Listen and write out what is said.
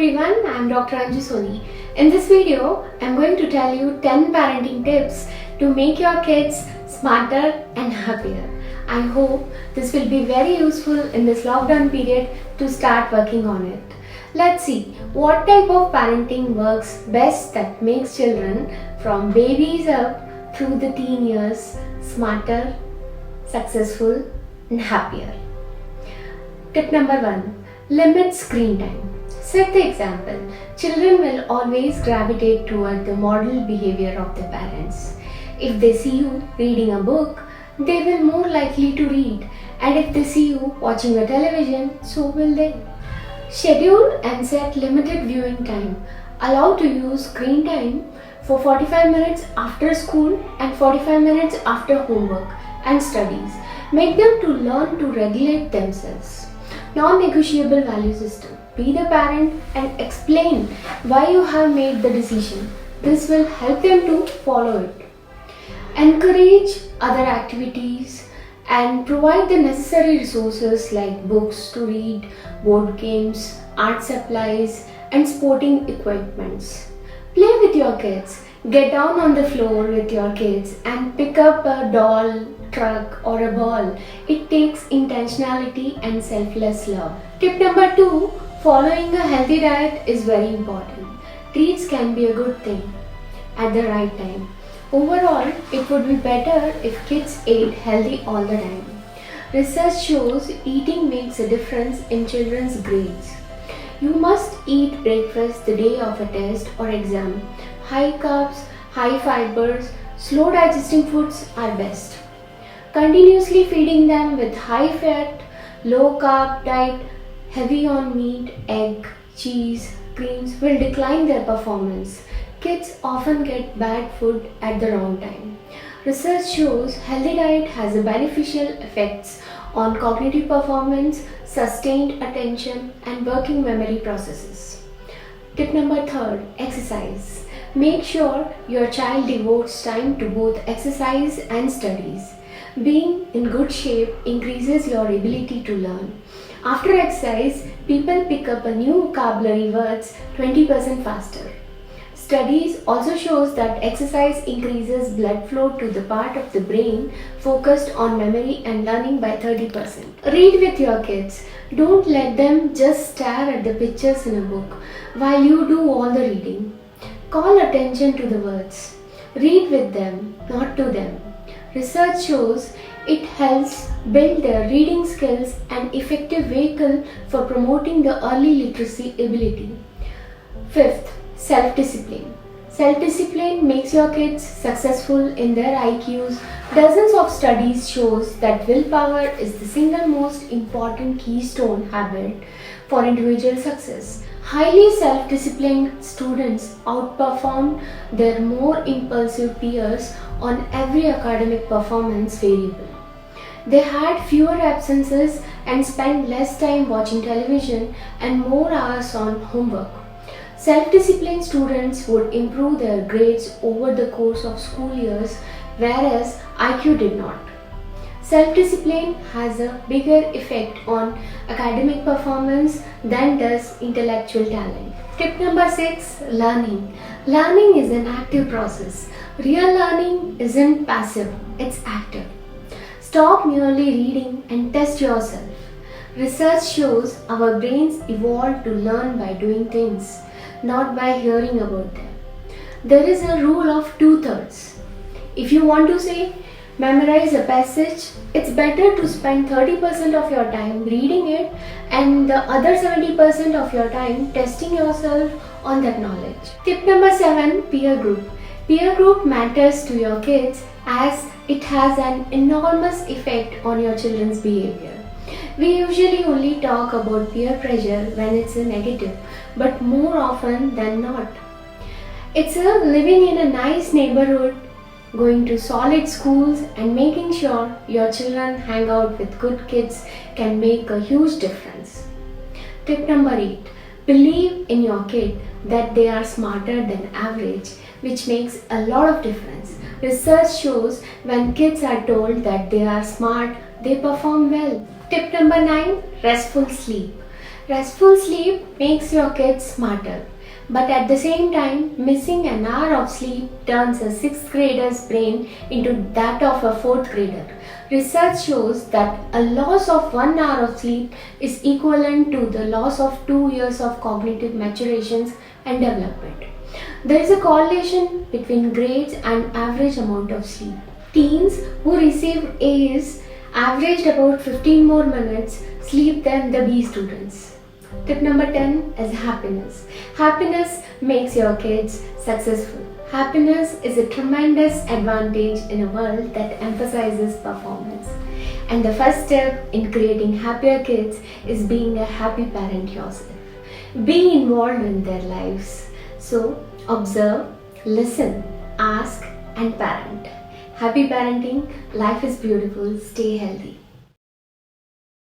everyone, I am Dr.Anju Soni. In this video, I am going to tell you 10 parenting tips to make your kids smarter and happier. I hope this will be very useful in this lockdown period to start working on it. Let's see what type of parenting works best that makes children from babies up through the teen years smarter, successful and happier. Tip number 1. Limit screen time. Set the example. Children will always gravitate toward the model behavior of their parents. If they see you reading a book, they will more likely to read, and if they see you watching a television, so will they. Schedule and set limited viewing time. Allow to use screen time for 45 minutes after school and 45 minutes after homework and studies. Make them to learn to regulate themselves. Non-negotiable value system. Be the parent and explain why you have made the decision. This will help them to follow it. Encourage other activities and provide the necessary resources like books to read, board games, art supplies and sporting equipments. Play with your kids. Get down on the floor with your kids and pick up a doll, truck or a ball. It takes intentionality and selfless love. Tip number 2. Following a healthy diet is very important. Treats can be a good thing at the right time. Overall, it would be better if kids ate healthy all the time. Research shows eating makes a difference in children's grades. You must eat breakfast the day of a test or exam. High carbs, high fibers, slow digesting foods are best. Continuously feeding them with high fat, low carb diet, heavy on meat, egg, cheese, creams will decline their performance. Kids often get bad food at the wrong time. Research shows healthy diet has a beneficial effects on cognitive performance, sustained attention and working memory processes. Tip number 3. Exercise. Make sure your child devotes time to both exercise and studies. Being in good shape increases your ability to learn. After exercise, people pick up a new vocabulary words 20% faster. Studies also shows that exercise increases blood flow to the part of the brain focused on memory and learning by 30%. Read with your kids. Don't let them just stare at the pictures in a book while you do all the reading. Call attention to the words. Read with them, not to them. Research shows it helps build their reading skills and effective vehicle for promoting the early literacy ability. 5th, self-discipline. Self-discipline makes your kids successful in their IQs. Dozens of studies shows that willpower is the single most important keystone habit for individual success. Highly self-disciplined students outperform their more impulsive peers on every academic performance variable. They had fewer absences and spent less time watching television and more hours on homework. Self-disciplined students would improve their grades over the course of school years, whereas IQ did not. Self-discipline has a bigger effect on academic performance than does intellectual talent. Tip number 6. Learning. Learning is an active process. Real learning isn't passive, it's active. Stop merely reading and test yourself. Research shows our brains evolved to learn by doing things, not by hearing about them. There is a rule of 2/3. If you want to say, memorize a passage, it's better to spend 30% of your time reading it and the other 70% of your time testing yourself on that knowledge. Tip number 7. Peer group. Peer group matters to your kids as it has an enormous effect on your children's behavior. We usually only talk about peer pressure when it's a negative, but more often than not. It's a living in a nice neighborhood, going to solid schools and making sure your children hang out with good kids can make a huge difference. Tip number 8. Believe in your kid that they are smarter than average, which makes a lot of difference. Research shows when kids are told that they are smart, they perform well. Tip number 9. Restful sleep. Restful sleep makes your kids smarter, but at the same time, missing an hour of sleep turns a 6th grader's brain into that of a 4th grader. Research shows that a loss of 1 hour of sleep is equivalent to the loss of 2 years of cognitive maturations and development. There is a correlation between grades and average amount of sleep. Teens who received A's averaged about 15 more minutes sleep than the B students. Tip number 10 is happiness. Happiness makes your kids successful. Happiness is a tremendous advantage in a world that emphasizes performance. And the first step in creating happier kids is being a happy parent yourself. Being involved in their lives. So, observe, listen, ask, and parent. Happy parenting. Life is beautiful. Stay healthy.